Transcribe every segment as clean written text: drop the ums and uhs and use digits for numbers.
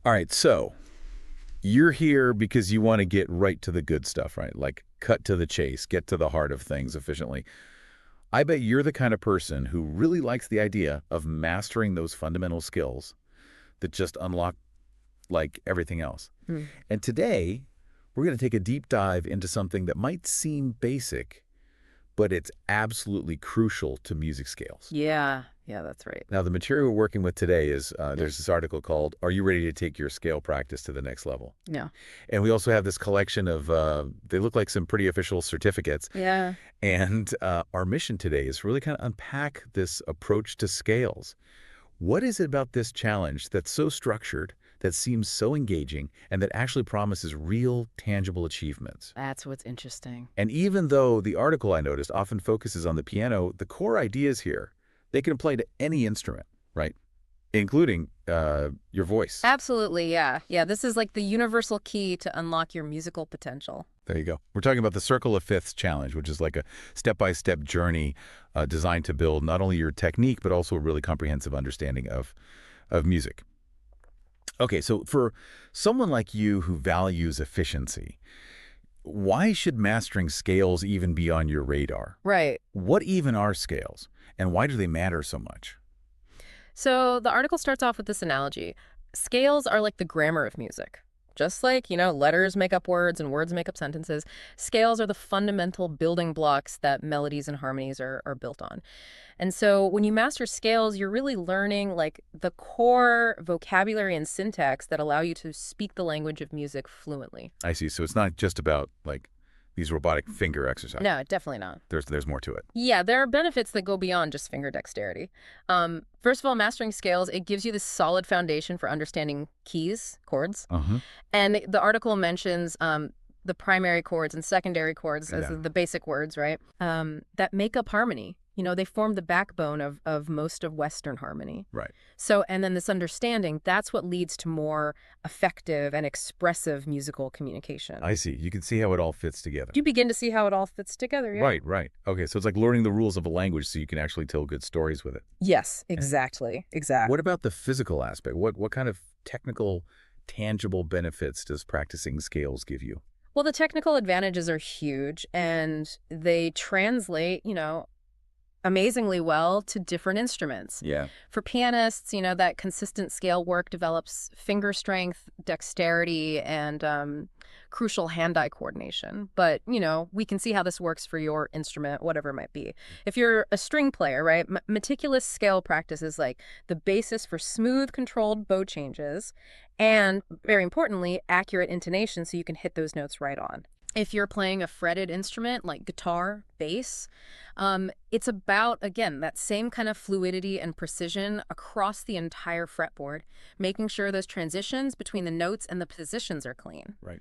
All right, so you're here because you want to get right to the good stuff, right? Like cut to the chase, get to the heart of things efficiently. I bet you're the kind of person who really likes the idea of mastering those fundamental skills that just unlock like everything else. Hmm. And today, we're going to take a deep dive into something that might seem basic, but it's absolutely crucial to music scales. Yeah, yeah, that's right. Now, the material we're working with today is there's this article called "Are You Ready to Take Your Scale Practice to the Next Level?" Yeah. And we also have this collection of they look like some pretty official certificates. Yeah. And our mission today is really kind of unpack this approach to scales. What is it about this challenge that's so structured, that seems so engaging, and that actually promises real, tangible achievements? That's what's interesting. And even though the article I noticed often focuses on the piano, the core ideas here, they can apply to any instrument, right? Including your voice. Absolutely, yeah. Yeah, this is like the universal key to unlock your musical potential. There you go. We're talking about the Circle of Fifths challenge, which is like a step-by-step journey designed to build not only your technique, but also a really comprehensive understanding of music. Okay, so for someone like you who values efficiency, why should mastering scales even be on your radar? Right. What even are scales, and why do they matter so much? So the article starts off with this analogy. Scales are like the grammar of music. Just like, letters make up words and words make up sentences, scales are the fundamental building blocks that melodies and harmonies are built on. And so when you master scales, you're really learning like the core vocabulary and syntax that allow you to speak the language of music fluently. I see. So it's not just about like these robotic finger exercises. No, definitely not. There's more to it. Yeah, there are benefits that go beyond just finger dexterity. First of all, mastering scales, it gives you this solid foundation for understanding keys, chords. Uh-huh. And the article mentions the primary chords and secondary chords as Yeah. the basic words, right? That make up harmony. They form the backbone of most of Western harmony. Right. So, and then this understanding, that's what leads to more effective and expressive musical communication. I see. You can see how it all fits together. You begin to see how it all fits together, yeah? Right, right. Okay, so it's like learning the rules of a language so you can actually tell good stories with it. Yes, exactly. Exactly. What about the physical aspect? What kind of technical, tangible benefits does practicing scales give you? Well, the technical advantages are huge and they translate, amazingly well to different instruments. Yeah. For pianists, that consistent scale work develops finger strength, dexterity, and crucial hand-eye coordination. But, we can see how this works for your instrument, whatever it might be. If you're a string player, right, meticulous scale practice is like the basis for smooth, controlled bow changes and, very importantly, accurate intonation so you can hit those notes right on. If you're playing a fretted instrument like guitar, bass, it's about, again, that same kind of fluidity and precision across the entire fretboard, making sure those transitions between the notes and the positions are clean. Right.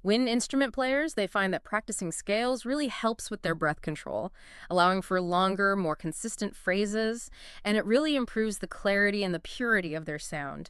Wind instrument players, they find that practicing scales really helps with their breath control, allowing for longer, more consistent phrases, and it really improves the clarity and the purity of their sound.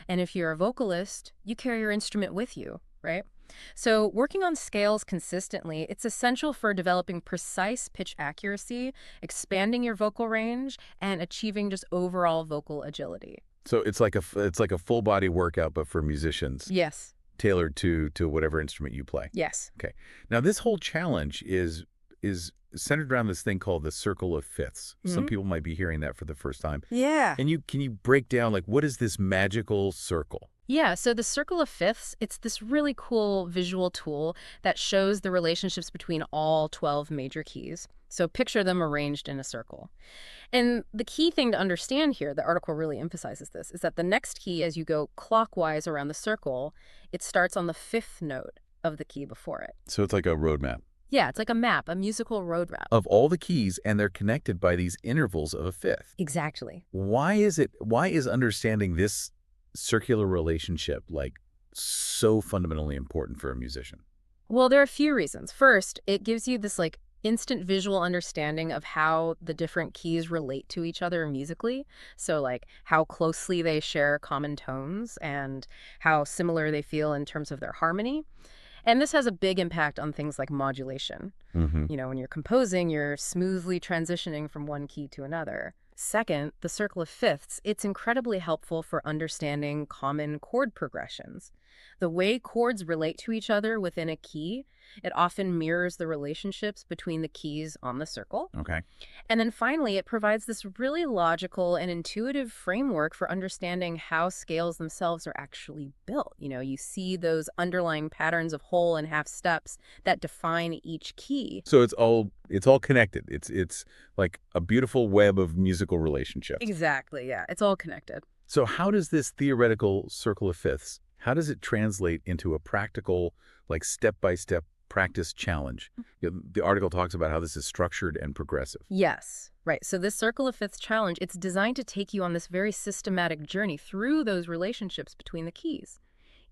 And if you're a vocalist, you carry your instrument with you, right? So working on scales consistently, it's essential for developing precise pitch accuracy, expanding your vocal range, and achieving just overall vocal agility. So it's like a full body workout, but for musicians, Yes. tailored to whatever instrument you play. Yes. Okay. Now this whole challenge is centered around this thing called the Circle of Fifths. Some people might be hearing that for the first time. Yeah. And can you break down like what is this magical circle? Yeah, so the circle of fifths, it's this really cool visual tool that shows the relationships between all 12 major keys. So picture them arranged in a circle. And the key thing to understand here, the article really emphasizes this, is that the next key, as you go clockwise around the circle, it starts on the fifth note of the key before it. So it's like a roadmap Yeah, it's like a map, a musical road map. of all the keys, and they're connected by these intervals of a fifth. Exactly. Why is understanding this circular relationship like so fundamentally important for a musician? Well, there are a few reasons. First, it gives you this like instant visual understanding of how the different keys relate to each other musically. So like how closely they share common tones and how similar they feel in terms of their harmony. And this has a big impact on things like modulation. Mm-hmm. When you're composing, you're smoothly transitioning from one key to another. Second, the circle of fifths. It's incredibly helpful for understanding common chord progressions. The way chords relate to each other within a key, it often mirrors the relationships between the keys on the circle. Okay. And then finally, it provides this really logical and intuitive framework for understanding how scales themselves are actually built. You see those underlying patterns of whole and half steps that define each key. So it's all connected. It's like a beautiful web of musical relationships. Exactly, yeah. It's all connected. So how does this theoretical circle of fifths, how does it translate into a practical, like step-by-step practice challenge? The article talks about how this is structured and progressive. Yes, right. So this circle of fifths challenge, it's designed to take you on this very systematic journey through those relationships between the keys.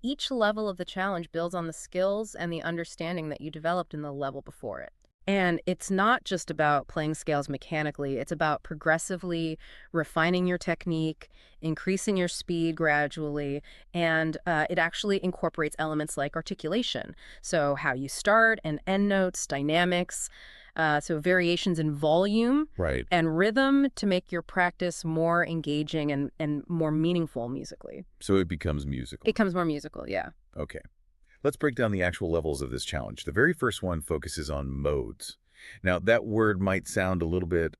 Each level of the challenge builds on the skills and the understanding that you developed in the level before it. And it's not just about playing scales mechanically. It's about progressively refining your technique, increasing your speed gradually, and it actually incorporates elements like articulation. So how you start and end notes, dynamics, so variations in volume Right. and rhythm to make your practice more engaging and more meaningful musically. So it becomes musical. It becomes more musical, yeah. Okay. Let's break down the actual levels of this challenge. The very first one focuses on modes. Now, that word might sound a little bit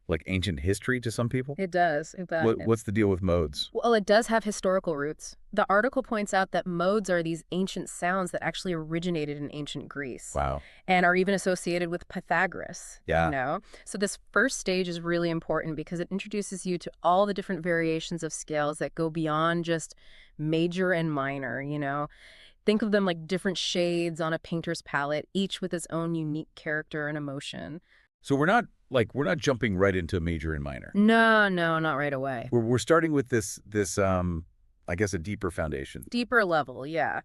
like ancient history to some people. It does. What's the deal with modes? Well, it does have historical roots. The article points out that modes are these ancient sounds that actually originated in ancient Greece Wow. and are even associated with Pythagoras. Yeah. So this first stage is really important because it introduces you to all the different variations of scales that go beyond just major and minor. Think of them like different shades on a painter's palette, each with its own unique character and emotion. So we're not jumping right into major and minor. No, not right away. We're starting with this I guess a deeper foundation. Deeper level, yeah.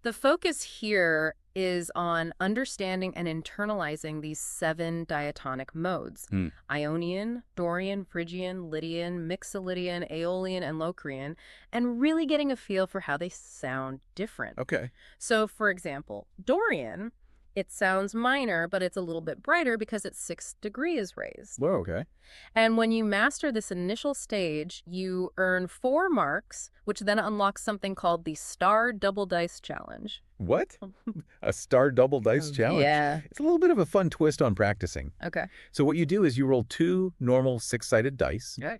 The focus here is on understanding and internalizing these 7 diatonic modes: Ionian, Dorian, Phrygian, Lydian, Mixolydian, Aeolian, and Locrian, and really getting a feel for how they sound different. Okay. So, for example, Dorian, it sounds minor, but it's a little bit brighter because it's 6 degrees raised. Well, okay. And when you master this initial stage, you earn 4 marks, which then unlocks something called the Star Double Dice Challenge. What? A star double dice challenge? Yeah. It's a little bit of a fun twist on practicing. Okay. So what you do is you roll 2 normal 6-sided dice. Okay.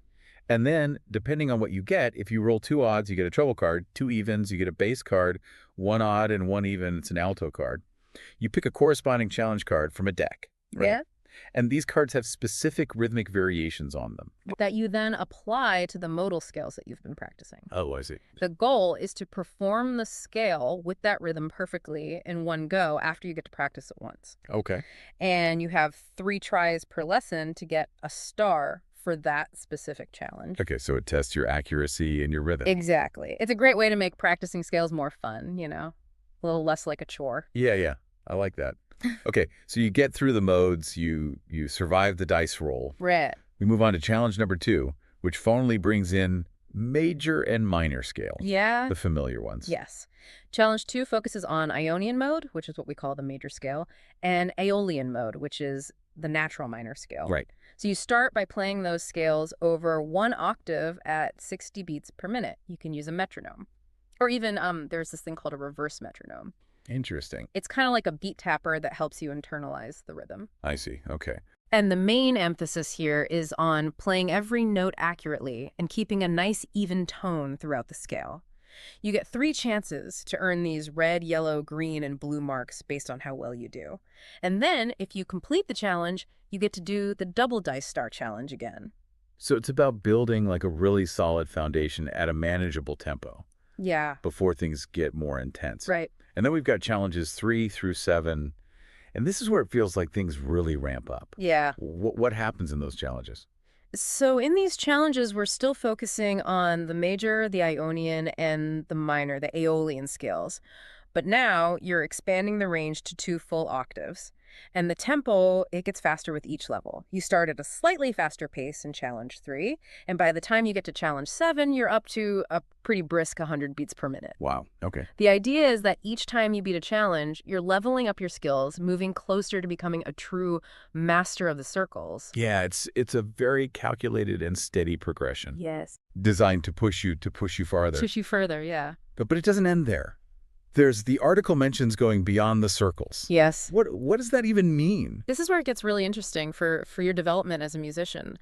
And then, depending on what you get, if you roll 2 odds, you get a treble card. 2 evens, you get a bass card. 1 odd and 1 even, it's an alto card. You pick a corresponding challenge card from a deck. Right? Yeah. And these cards have specific rhythmic variations on them. That you then apply to the modal scales that you've been practicing. Oh, I see. The goal is to perform the scale with that rhythm perfectly in one go after you get to practice it once. Okay. And you have 3 tries per lesson to get a star for that specific challenge. Okay, so it tests your accuracy and your rhythm. Exactly. It's a great way to make practicing scales more fun, a little less like a chore. Yeah. I like that. Okay, so you get through the modes, you survive the dice roll. Right. We move on to challenge number 2, which finally brings in major and minor scales. Yeah. The familiar ones. Yes. Challenge 2 focuses on Ionian mode, which is what we call the major scale, and Aeolian mode, which is the natural minor scale. Right. So you start by playing those scales over 1 octave at 60 beats per minute. You can use a metronome. Or even there's this thing called a reverse metronome. Interesting. It's kind of like a beat tapper that helps you internalize the rhythm. I see. Okay. And the main emphasis here is on playing every note accurately and keeping a nice even tone throughout the scale. You get 3 chances to earn these red, yellow, green, and blue marks based on how well you do. And then, if you complete the challenge, you get to do the double dice star challenge again. So it's about building like a really solid foundation at a manageable tempo. Yeah. Before things get more intense. Right. And then we've got challenges 3 through 7. And this is where it feels like things really ramp up. Yeah. What happens in those challenges? So in these challenges, we're still focusing on the major, the Ionian, and the minor, the Aeolian scales. But now you're expanding the range to 2 full octaves. And the tempo, it gets faster with each level. You start at a slightly faster pace in challenge 3, and by the time you get to challenge 7, you're up to a pretty brisk 100 beats per minute. Wow. Okay. The idea is that each time you beat a challenge, you're leveling up your skills, moving closer to becoming a true master of the circles. Yeah, it's a very calculated and steady progression. Yes. Designed to push you farther. Push you further, yeah. But it doesn't end there. The article mentions going beyond the circles. Yes. What does that even mean? This is where it gets really interesting for your development as a musician.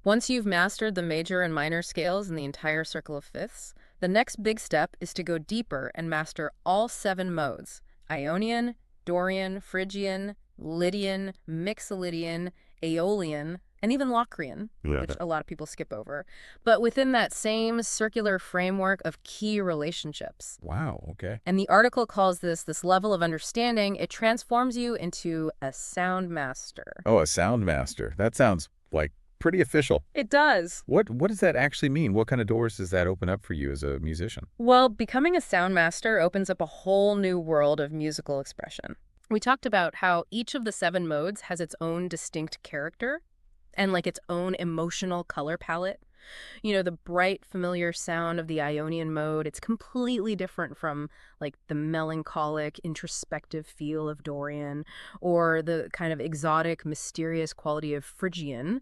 Once you've mastered the major and minor scales in the entire circle of fifths, the next big step is to go deeper and master all 7 modes: Ionian, Dorian, Phrygian, Lydian, Mixolydian, Aeolian, and even Locrian, which a lot of people skip over, but within that same circular framework of key relationships. Wow, okay. And the article calls this level of understanding, it transforms you into a sound master. Oh, a sound master. That sounds like pretty official. It does. What does that actually mean? What kind of doors does that open up for you as a musician? Well, becoming a sound master opens up a whole new world of musical expression. We talked about how each of the 7 modes has its own distinct character and like its own emotional color palette. You know, the bright, familiar sound of the Ionian mode, it's completely different from like the melancholic, introspective feel of Dorian, or the kind of exotic, mysterious quality of Phrygian.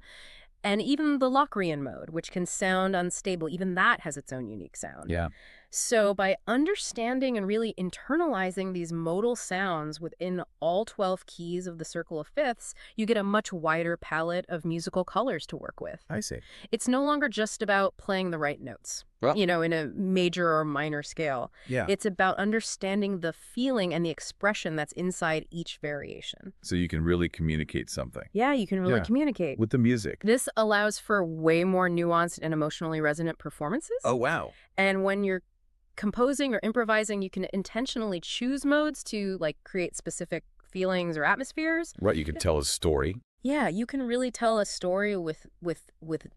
And even the Locrian mode, which can sound unstable, even that has its own unique sound. Yeah. So by understanding and really internalizing these modal sounds within all 12 keys of the circle of fifths, you get a much wider palette of musical colors to work with. I see. It's no longer just about playing the right notes, Well, you know, in a major or minor scale. yeah. It's about understanding the feeling and the expression that's inside each variation. So you can really communicate something Yeah, you can really Yeah. communicate. with the music. This allows for way more nuanced and emotionally resonant performances. Oh, wow. And when you're composing or improvising, you can intentionally choose modes to like create specific feelings or atmospheres. Right, you can tell a story. Yeah, you can really tell a story with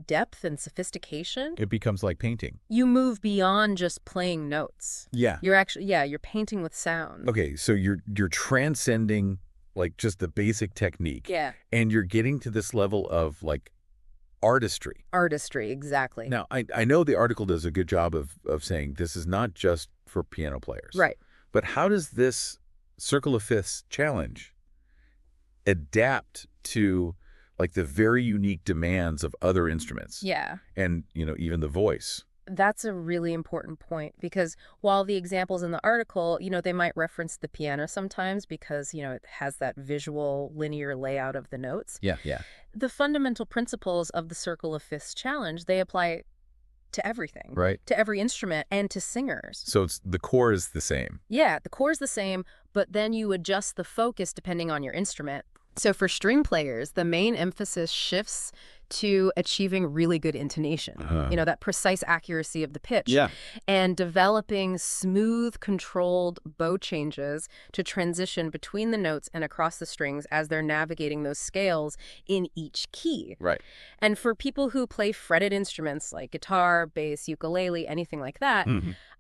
depth and sophistication. It becomes like painting. You move beyond just playing notes. Yeah. You're painting with sound. Okay, so you're transcending like just the basic technique. Yeah. And you're getting to this level of like artistry. Artistry, exactly. Now, I know the article does a good job of saying this is not just for piano players. Right. But how does this Circle of Fifths challenge adapt to like the very unique demands of other instruments? Yeah. And, you know, even the voice. That's a really important point because while the examples in the article, you know, they might reference the piano sometimes because, you know, it has that visual linear layout of the notes. Yeah, yeah. The fundamental principles of the Circle of Fifths challenge, they apply to everything. Right. To every instrument and to singers. So the core is the same. Yeah, the core is the same, but then you adjust the focus depending on your instrument. So for string players, the main emphasis shifts to achieving really good intonation, you know, that precise accuracy of the pitch, Yeah. and developing smooth, controlled bow changes to transition between the notes and across the strings as they're navigating those scales in each key. Right. And for people who play fretted instruments like guitar, bass, ukulele, anything like that,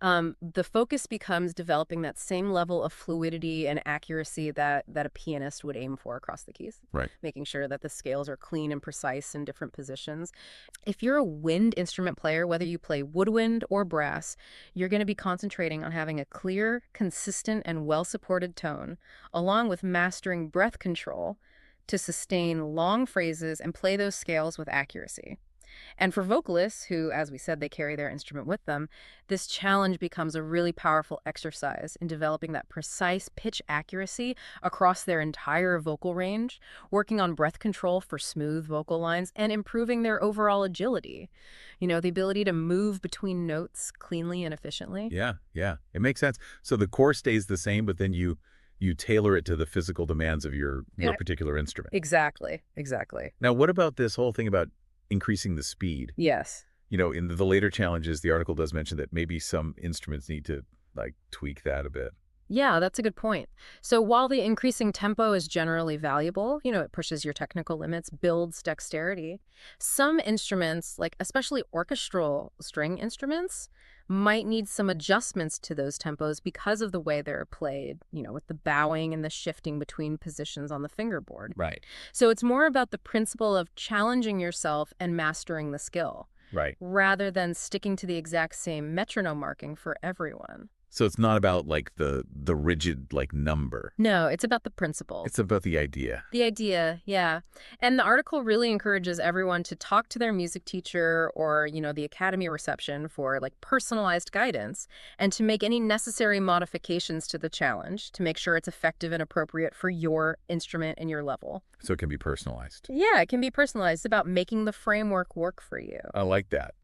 the focus becomes developing that same level of fluidity and accuracy that a pianist would aim for across the keys. Right. Making sure that the scales are clean and precise in different positions. If you're a wind instrument player, whether you play woodwind or brass, you're going to be concentrating on having a clear, consistent, and well-supported tone, along with mastering breath control to sustain long phrases and play those scales with accuracy. And for vocalists who, as we said, they carry their instrument with them, this challenge becomes a really powerful exercise in developing that precise pitch accuracy across their entire vocal range, working on breath control for smooth vocal lines, and improving their overall agility. You know, the ability to move between notes cleanly and efficiently. Yeah, yeah. It makes sense. So the core stays the same, but then you tailor it to the physical demands of your particular instrument. Exactly, exactly. Now, what about this whole thing about increasing the speed? Yes. You know, in the later challenges, the article does mention that maybe some instruments need to like tweak that a bit. Yeah, that's a good point. So while the increasing tempo is generally valuable, you know, it pushes your technical limits, builds dexterity, some instruments, like especially orchestral string instruments, might need some adjustments to those tempos because of the way they're played, with the bowing and the shifting between positions on the fingerboard. Right. So it's more about the principle of challenging yourself and mastering the skill, Right. rather than sticking to the exact same metronome marking for everyone. So it's not about like the rigid like number. No, it's about the principle. It's about the idea. The idea, yeah. And the article really encourages everyone to talk to their music teacher or, the academy reception for like personalized guidance and to make any necessary modifications to the challenge to make sure it's effective and appropriate for your instrument and your level. So it can be personalized. Yeah, it can be personalized. It's about making the framework work for you. I like that.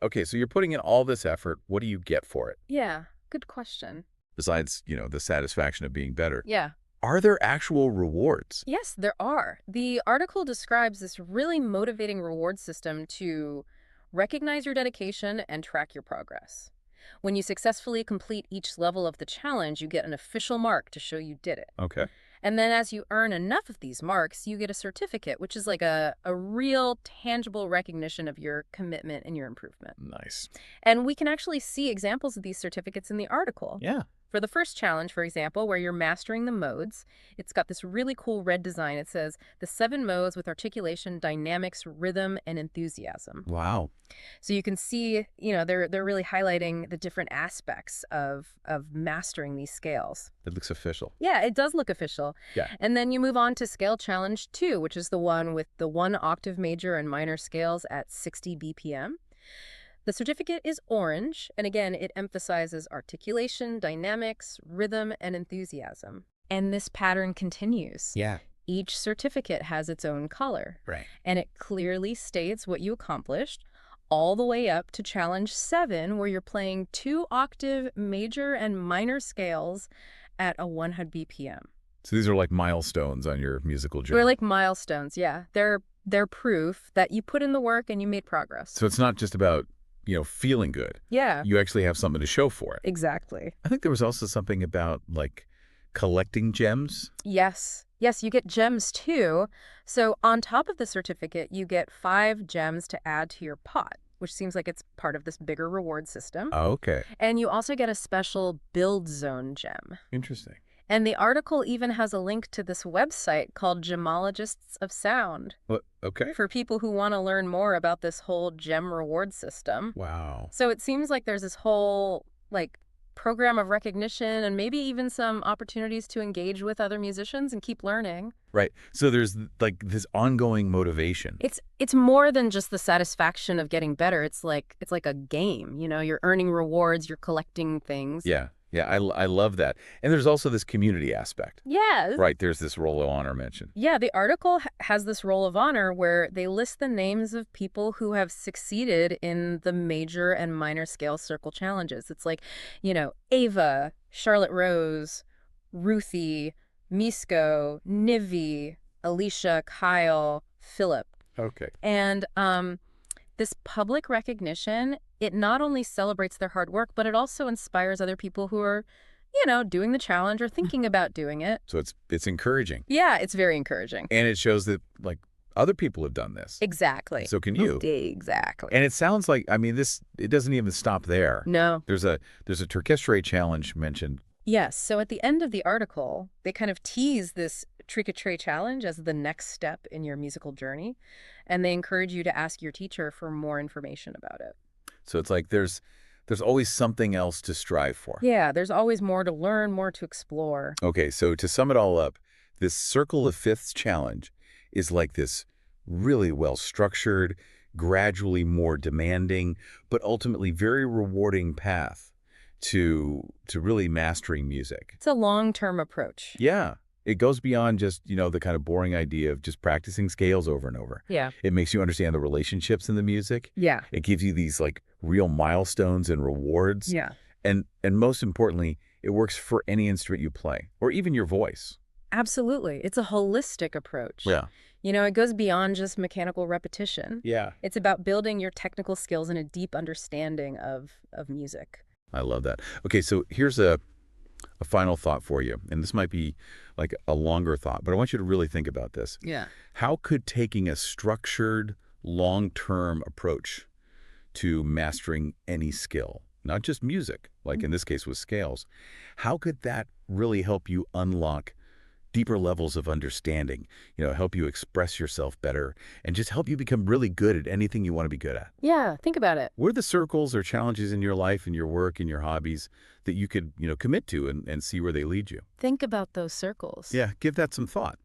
Okay, so you're putting in all this effort. What do you get for it? Yeah, good question. Besides, the satisfaction of being better. Yeah. Are there actual rewards? Yes, there are. The article describes this really motivating reward system to recognize your dedication and track your progress. When you successfully complete each level of the challenge, you get an official mark to show you did it. Okay. And then as you earn enough of these marks, you get a certificate, which is like a real tangible recognition of your commitment and your improvement. Nice. And we can actually see examples of these certificates in the article. Yeah. For the first challenge, for example, where you're mastering the modes, it's got this really cool red design. It says, the 7 modes with articulation, dynamics, rhythm, and enthusiasm. Wow. So you can see, they're really highlighting the different aspects of mastering these scales. It looks official. Yeah, it does look official. Yeah. And then you move on to scale challenge 2, which is the one with the 1 octave major and minor scales at 60 BPM. The certificate is orange, and again, it emphasizes articulation, dynamics, rhythm, and enthusiasm. And this pattern continues. Yeah. Each certificate has its own color. Right. And it clearly states what you accomplished, all the way up to challenge 7, where you're playing 2 octave major and minor scales at a 100 BPM. So these are like milestones on your musical journey. They're like milestones, yeah. They're proof that you put in the work and you made progress. So it's not just about, feeling good. Yeah. You actually have something to show for it. Exactly. I think there was also something about like collecting gems. Yes. Yes, you get gems too. So on top of the certificate, you get 5 gems to add to your pot, which seems like it's part of this bigger reward system. Oh, okay. And you also get a special build zone gem. Interesting. And the article even has a link to this website called Gemologists of Sound What? Okay. for people who want to learn more about this whole gem reward system. Wow. So it seems like there's this whole program of recognition and maybe even some opportunities to engage with other musicians and keep learning. Right. So there's like this ongoing motivation. It's more than just the satisfaction of getting better. It's like a game, you're earning rewards, you're collecting things. Yeah. Yeah, I love that. And there's also this community aspect. Yeah. Right, there's this roll of honor mentioned. Yeah, the article has this roll of honor where they list the names of people who have succeeded in the major and minor scale circle challenges. It's like, Ava, Charlotte Rose, Ruthie, Misko, Nivi, Alicia, Kyle, Philip. Okay. And this public recognition, it not only celebrates their hard work, but it also inspires other people who are, doing the challenge or thinking about doing it. So it's encouraging. Yeah, it's very encouraging. And it shows that like other people have done this. Exactly. So can you. Exactly. And it sounds like, it doesn't even stop there. No. There's a Triquetrae challenge mentioned. Yes. So at the end of the article, they kind of tease this Triquetrae challenge as the next step in your musical journey. And they encourage you to ask your teacher for more information about it. So it's like there's always something else to strive for. Yeah, there's always more to learn, more to explore. Okay, so to sum it all up, this Circle of Fifths challenge is like this really well-structured, gradually more demanding, but ultimately very rewarding path to really mastering music. It's a long-term approach. Yeah. It goes beyond just, the kind of boring idea of just practicing scales over and over. Yeah. It makes you understand the relationships in the music. Yeah. It gives you these like real milestones and rewards. Yeah. And most importantly, it works for any instrument you play or even your voice. Absolutely. It's a holistic approach. Yeah. It goes beyond just mechanical repetition. Yeah. It's about building your technical skills and a deep understanding of music. I love that. Okay, so here's a final thought for you. And this might be like a longer thought, but I want you to really think about this. Yeah. How could taking a structured, long-term approach to mastering any skill not just music, like in this case with scales, how could that really help you unlock deeper levels of understanding, help you express yourself better, and just help you become really good at anything you want to be good at? Yeah, think about it. What are the circles or challenges in your life and your work and your hobbies that you could, commit to and see where they lead you? Think about those circles. Yeah, give that some thought.